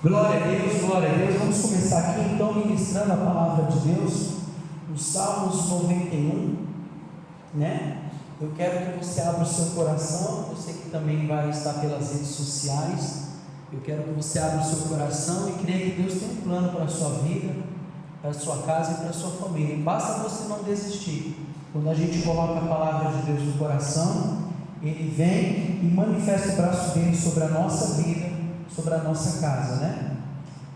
Glória a Deus, glória a Deus. Vamos começar aqui então ministrando a palavra de Deus, no Salmos 91, né? Eu quero que você abra o seu coração, você que também vai estar pelas redes sociais, eu quero que você abra o seu coração e creia que Deus tem um plano para a sua vida, para a sua casa e para a sua família. Basta você não desistir. Quando a gente coloca a palavra de Deus no coração, Ele vem e manifesta o braço dele sobre a nossa vida, sobre a nossa casa, né?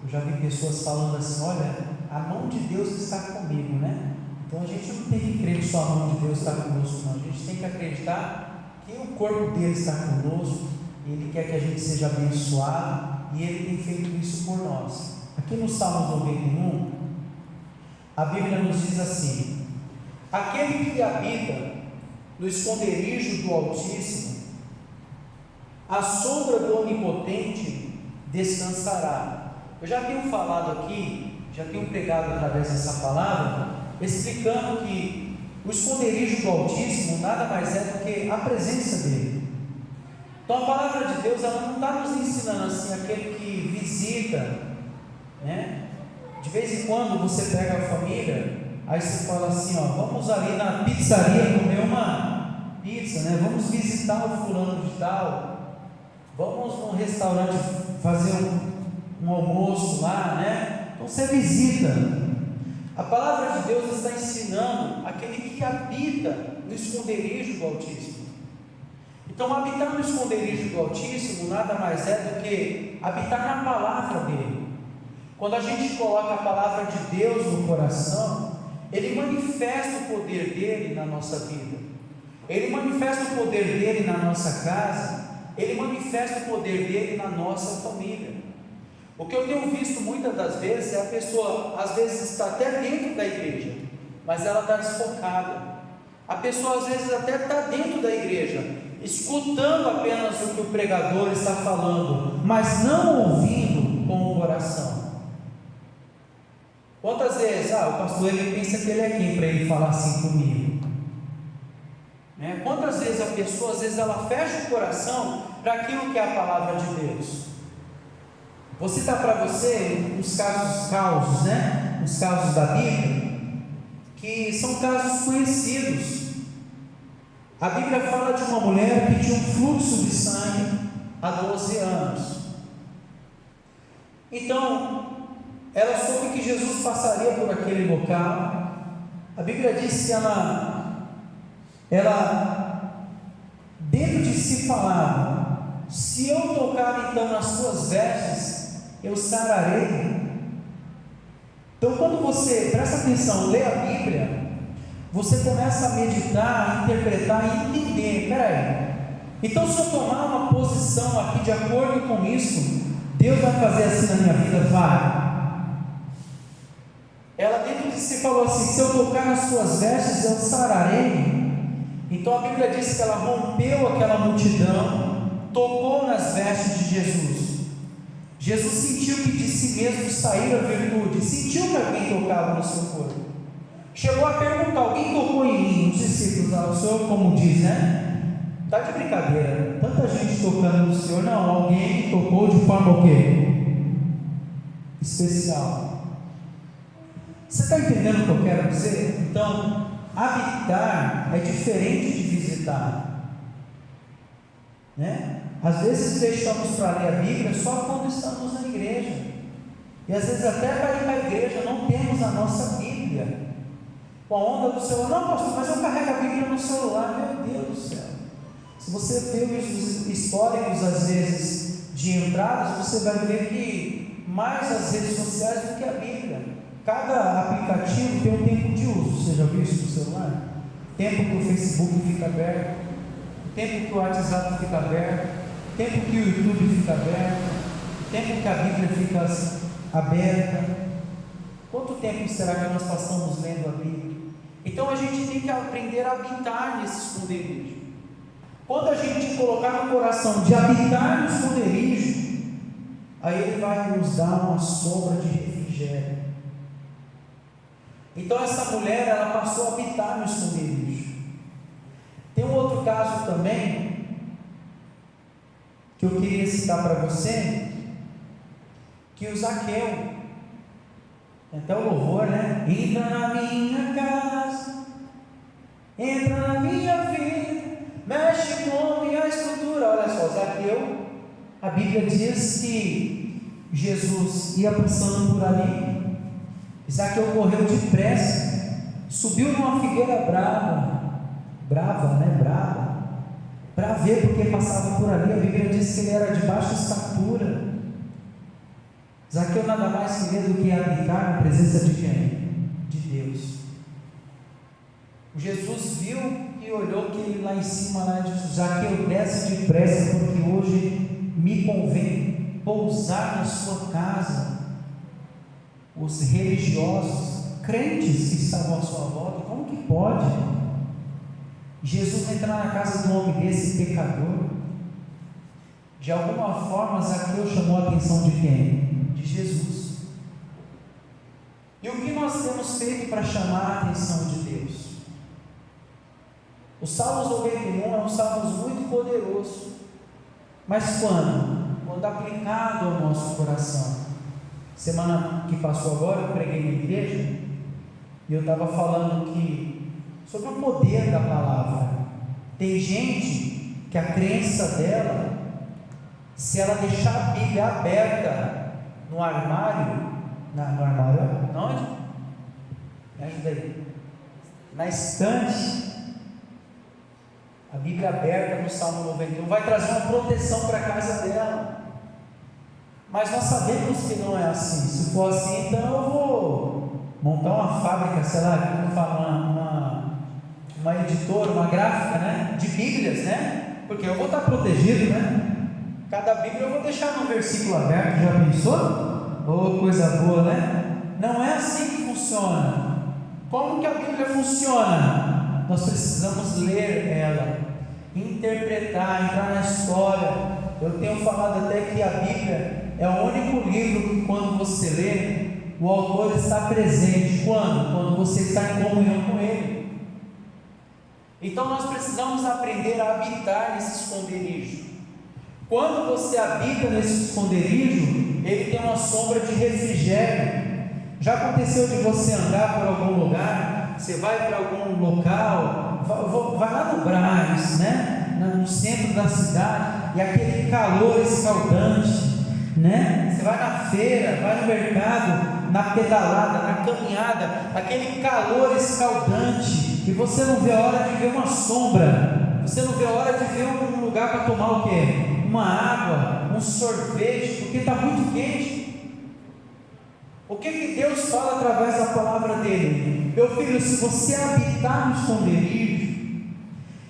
Eu já vi pessoas falando assim: olha, a mão de Deus está comigo, né? Então a gente não tem que crer que só a mão de Deus está conosco, não. A gente tem que acreditar que o corpo dele está conosco, Ele quer que a gente seja abençoado e Ele tem feito isso por nós. Aqui no Salmo 91, a Bíblia nos diz assim: aquele que habita no esconderijo do Altíssimo, à sombra do Onipotente descansará. Eu já tenho falado aqui, já tenho pregado através dessa palavra, explicando que o esconderijo do Altíssimo nada mais é do que a presença dele. Então a palavra de Deus, ela não está nos ensinando assim, aquele que visita, né? De vez em quando você pega a família, aí você fala assim: ó, vamos ali na pizzaria comer uma pizza, né? Vamos visitar o fulano de tal, vamos num restaurante fazer um almoço lá, né? Então você visita. A palavra de Deus está ensinando aquele que habita no esconderijo do Altíssimo. Então habitar no esconderijo do Altíssimo nada mais é do que habitar na palavra dele. Quando a gente coloca a palavra de Deus no coração, Ele manifesta o poder dele na nossa vida, Ele manifesta o poder dele na nossa casa, Ele manifesta o poder dele na nossa família. O que eu tenho visto muitas das vezes é a pessoa, às vezes está até dentro da igreja, mas ela está desfocada. A pessoa às vezes até está dentro da igreja, escutando apenas o que o pregador está falando, mas não ouvindo com o coração. Quantas vezes, o pastor ele pensa que ele é quem para ele falar assim comigo? Né? Quantas vezes a pessoa, às vezes ela fecha o coração para aquilo que é a palavra de Deus. Vou citar para você uns causos, né? Uns casos da Bíblia, que são casos conhecidos. A Bíblia fala de uma mulher que tinha um fluxo de sangue há 12 anos. Então, ela soube que Jesus passaria por aquele local. A Bíblia diz que ela dentro de si falava: se eu tocar então nas suas vestes, eu sararei. Então quando você, presta atenção, lê a Bíblia, você começa a meditar, a interpretar e entender: peraí, então se eu tomar uma posição aqui de acordo com isso, Deus vai fazer assim na minha vida? Vai. Ela dentro de si falou assim: se eu tocar nas suas vestes, eu sararei. Então a Bíblia diz que ela rompeu aquela multidão, tocou nas vestes de Jesus. Jesus sentiu que de si mesmo saíra a virtude, sentiu que alguém tocava no seu corpo. Chegou a perguntar: alguém tocou em mim? Os discípulos: o Senhor, como diz, né? Está de brincadeira, tanta gente tocando no Senhor. Não, alguém tocou de forma o quê? Especial. Você está entendendo o que eu quero dizer? Então, habitar é diferente de visitar, né? Às vezes deixamos para ler a Bíblia só quando estamos na igreja, e às vezes até para ir para a igreja não temos a nossa Bíblia, com a onda do celular. Não, pastor, mas eu carrego a Bíblia no celular. Meu Deus do céu, se você vê os históricos às vezes de entradas, você vai ver que mais as redes sociais do que a Bíblia. Cada aplicativo tem um tempo de uso. Você já viu isso no celular? Tempo que o Facebook fica aberto, tempo que o WhatsApp fica aberto, tempo que o YouTube fica aberto, tempo que a Bíblia fica aberta. Quanto tempo será que nós passamos lendo a Bíblia? Então a gente tem que aprender a habitar nesse esconderijo. Quando a gente colocar no coração de habitar no esconderijo, aí Ele vai nos dar uma sombra de refrigério. Então essa mulher, ela passou a habitar no esconderijo. Tem um outro caso também que eu queria citar para você, que o Zaqueu, até o louvor, né? Entra na minha casa, entra na minha vida, mexe com minha estrutura. Olha só, Zaqueu, a Bíblia diz que Jesus ia passando por ali, Zaqueu correu depressa, subiu numa figueira brava, para ver porque passava por ali. A Bíblia diz que ele era de baixa estatura. Zaqueu nada mais queria do que habitar na presença de quem? De Deus. Jesus viu e olhou que ele lá em cima, lá disse: Zaqueu, desce depressa, porque hoje me convém pousar na sua casa. Os religiosos, crentes que estavam à sua volta, como que pode Jesus entrar na casa de um homem desse, pecador? De alguma forma, Zaqueu chamou a atenção de quem? De Jesus. E o que nós temos feito para chamar a atenção de Deus? O Salmos 91 é um Salmos muito poderoso, mas quando aplicado ao nosso coração. Semana que passou agora, eu preguei na igreja, e eu estava falando sobre o poder da palavra. Tem gente que a crença dela, se ela deixar a Bíblia aberta no armário, onde? Me ajuda aí. Na estante, a Bíblia aberta no Salmo 91 vai trazer uma proteção para a casa dela. Mas nós sabemos que não é assim. Se for assim, então eu vou montar uma fábrica, sei lá, como fala, uma editora, uma gráfica, né, de Bíblias, né? Porque eu vou estar protegido, né? Cada Bíblia eu vou deixar no versículo aberto. Já pensou? Oh, coisa boa, né? Não é assim que funciona. Como que a Bíblia funciona? Nós precisamos ler ela, interpretar, entrar na história. Eu tenho falado até que a Bíblia é o único livro que, quando você lê, o autor está presente. Quando você está em comunhão com ele. Então nós precisamos aprender a habitar nesse esconderijo. Quando você habita nesse esconderijo, ele tem uma sombra de refrigério. Já aconteceu de você andar por algum lugar, você vai para algum local, vai lá no Brás, né? No centro da cidade, e aquele calor escaldante, né? Você vai na feira, vai no mercado, na pedalada, na caminhada, aquele calor escaldante, e você não vê a hora de ver uma sombra, você não vê a hora de ver um lugar para tomar o quê? Uma água, um sorvete, porque está muito quente. O que Deus fala através da palavra dele? Meu filho, se você habitar no esconderijo,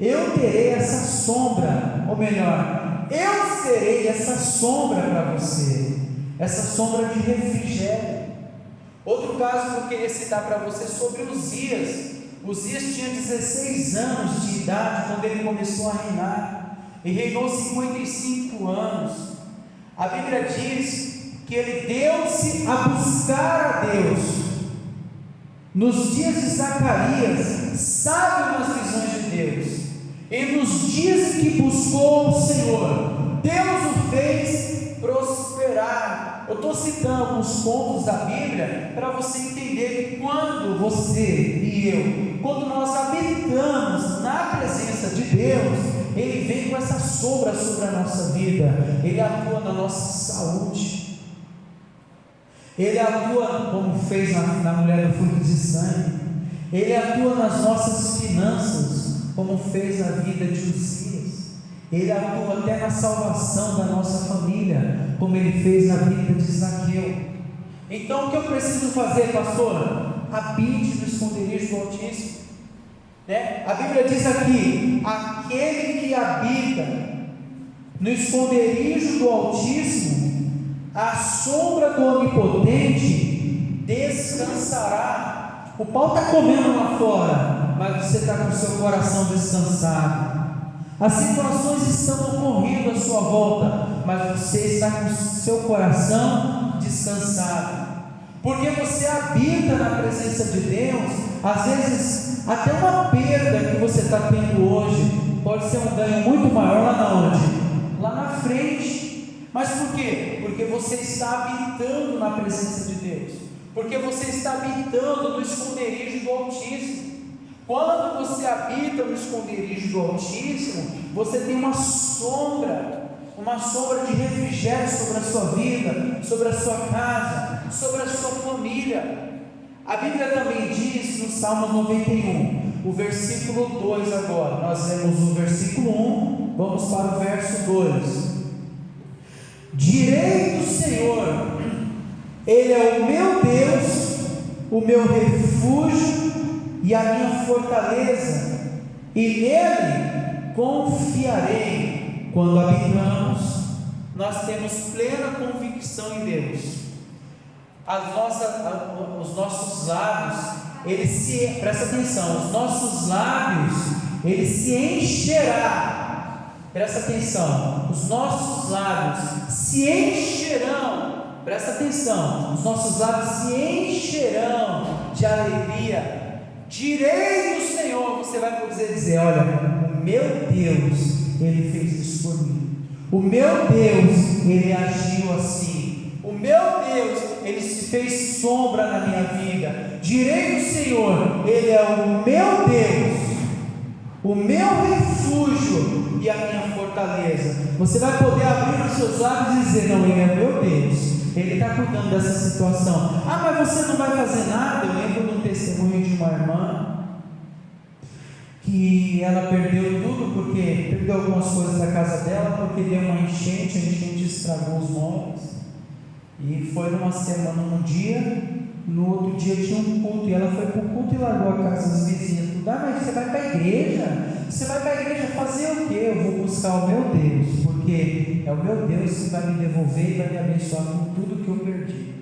eu terei essa sombra, ou melhor, eu serei essa sombra para você, essa sombra de refrigério. Outro caso que eu queria citar para você sobre Uzias. Uzias tinha 16 anos de idade quando ele começou a reinar, e reinou 55 anos. A Bíblia diz que ele deu-se a buscar a Deus. Nos dias de Zacarias, sábio nas visões de Deus, e nos dias em que buscou o Senhor, Deus o fez prosperar. Eu estou citando alguns pontos da Bíblia para você entender que quando você e eu, quando nós habitamos na presença de Deus, Ele vem com essa sombra sobre a nossa vida, Ele atua na nossa saúde, Ele atua como fez na mulher do fluxo de sangue, Ele atua nas nossas finanças, como fez na vida de Uzias, Ele atua até na salvação da nossa família, como Ele fez na vida de Zaqueu. Então o que eu preciso fazer, pastor? Habite no esconderijo do Altíssimo, né? A Bíblia diz aqui: aquele que habita no esconderijo do Altíssimo, a sombra do Onipotente descansará. O pau está comendo lá fora, mas você está com o seu coração descansado. As situações estão ocorrendo à sua volta, mas você está com o seu coração descansado, porque você habita na presença de Deus. Às vezes, até uma perda que você está tendo hoje, pode ser um ganho muito maior lá na onde? Lá na frente. Mas por quê? Porque você está habitando na presença de Deus, porque você está habitando no esconderijo do Altíssimo. Quando você habita no esconderijo do Altíssimo, você tem uma sombra de refrigério sobre a sua vida, sobre a sua casa, sobre a sua família. A Bíblia também diz no Salmo 91, o versículo 2 agora, nós lemos o versículo 1, vamos para o verso 2. Direi do Senhor, Ele é o meu Deus, o meu refúgio e a minha fortaleza, e nele confiarei. Quando habitamos, nós temos plena convicção em Deus. Os nossos lábios, presta atenção, os nossos lábios, eles se encherá, presta atenção, os nossos lábios se encherão, presta atenção, os nossos lábios se encherão de alegria. Direi do Senhor, você vai poder dizer: olha, o meu Deus, Ele fez isso por mim, o meu Deus, Ele agiu assim, o meu Deus, Ele se fez sombra na minha vida. Direi do Senhor, Ele é o meu Deus, o meu refúgio e a minha fortaleza. Você vai poder abrir os seus lábios e dizer: não, Ele é meu Deus, Ele está cuidando dessa situação. Ah, mas você não vai fazer nada? Eu lembro de um testemunho de uma irmã que ela perdeu tudo, porque perdeu algumas coisas da casa dela, porque deu uma enchente, a enchente estragou os móveis, e foi numa semana, num dia, no outro dia tinha um culto, e ela foi para o culto e largou a casa das vizinhas. Tudo: ah, mas você vai para a igreja? Você vai para a igreja fazer o quê? Eu vou buscar o meu Deus, porque é o meu Deus que vai me devolver e vai me abençoar com tudo que eu perdi.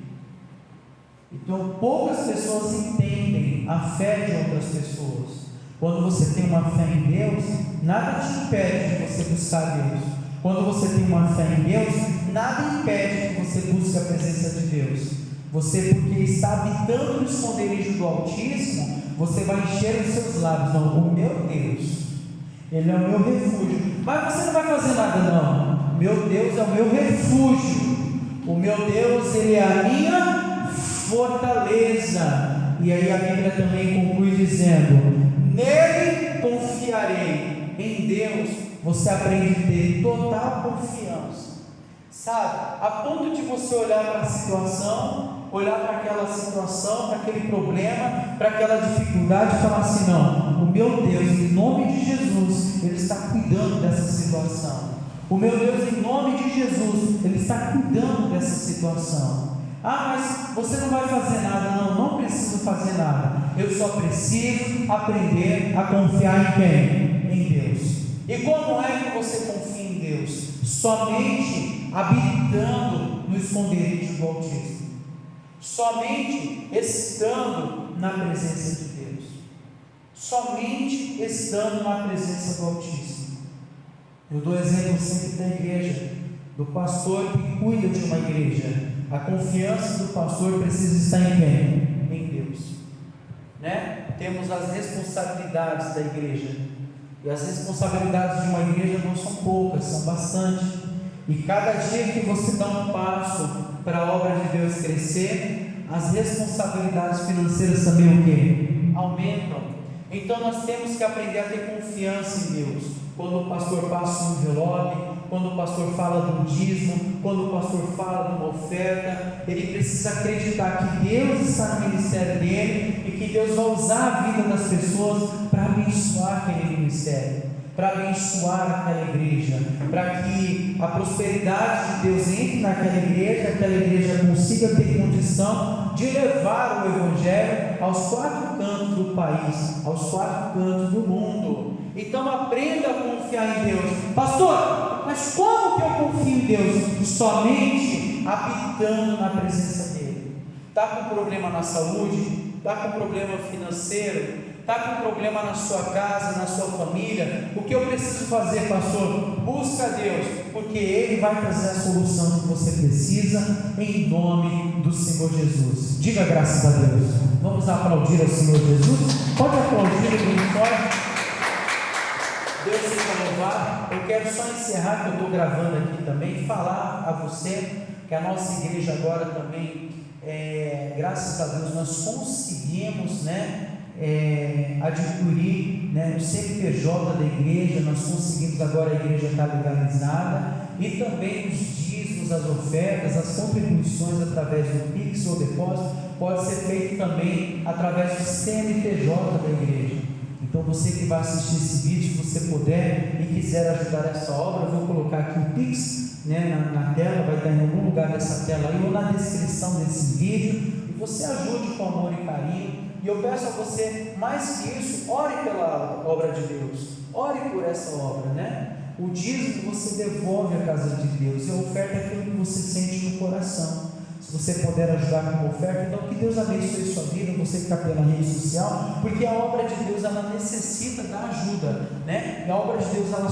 Então poucas pessoas entendem a fé de outras pessoas. Quando você tem uma fé em Deus, nada te impede de você buscar Deus. Quando você tem uma fé em Deus, nada impede que você busque a presença de Deus. Você, porque está habitando no esconderijo do Altíssimo, você vai encher os seus lábios: não, o meu Deus, Ele é o meu refúgio. Mas você não vai fazer nada, não. Meu Deus é o meu refúgio, o meu Deus, Ele é a minha fortaleza. E aí a Bíblia também conclui dizendo: nele confiarei. Em Deus você aprende a ter total confiança, sabe? A ponto de você olhar para a situação, olhar para aquela situação, para aquele problema, para aquela dificuldade e falar assim: não, o meu Deus, em nome de Jesus, Ele está cuidando dessa situação. O meu Deus, em nome de Jesus, Ele está cuidando dessa situação. Ah, mas você não vai fazer nada. Não, não preciso fazer nada. Eu só preciso aprender a confiar em quem? Em Deus. E como é que você confia em Deus? Somente habitando no esconderijo do Altíssimo, somente estando na presença de Deus, somente estando na presença do Altíssimo. Eu dou exemplo sempre da igreja, do pastor que cuida de uma igreja. A confiança do pastor precisa estar em quem? Em Deus, né? Temos as responsabilidades da igreja, e as responsabilidades de uma igreja não são poucas, são bastante. E cada dia que você dá um passo para a obra de Deus crescer, as responsabilidades financeiras também o quê? Aumentam. Então nós temos que aprender a ter confiança em Deus. Quando o pastor passa um envelope, quando o pastor fala de um dízimo, quando o pastor fala de uma oferta, ele precisa acreditar que Deus está no ministério dele e que Deus vai usar a vida das pessoas para abençoar aquele ministério, para abençoar aquela igreja, para que a prosperidade de Deus entre naquela igreja, aquela igreja consiga ter condição de levar o Evangelho aos 4 cantos do país, aos 4 cantos do mundo. Então aprenda a confiar em Deus. Pastor, mas como que eu confio em Deus? Somente habitando na presença dEle. Está com problema na saúde? Está com problema financeiro? Está com problema na sua casa, na sua família? O que eu preciso fazer, pastor? Busca Deus, porque Ele vai trazer a solução que você precisa, em nome do Senhor Jesus. Diga graças a Deus. Vamos aplaudir ao Senhor Jesus? Pode aplaudir, muito forte. Deus seja louvado. Eu quero só encerrar, que eu estou gravando aqui também, falar a você que a nossa igreja agora também, graças a Deus, nós conseguimos, adquirir, o CNPJ da igreja. Nós conseguimos, agora a igreja está legalizada, e também os dízimos, as ofertas, as contribuições através do Pix ou depósito, pode ser feito também através do CNPJ da igreja. Então você que vai assistir esse vídeo, se você puder e quiser ajudar essa obra, eu vou colocar aqui o Pix, na tela, vai estar em algum lugar dessa tela aí, ou na descrição desse vídeo, e você ajude com amor e carinho. E eu peço a você, mais que isso, ore pela obra de Deus, ore por essa obra, O dízimo você devolve à casa de Deus, e a oferta é aquilo que você sente no coração. Se você puder ajudar com uma oferta, então que Deus abençoe sua vida, você que está pela rede social, porque a obra de Deus, ela necessita da ajuda, e a obra de Deus, ela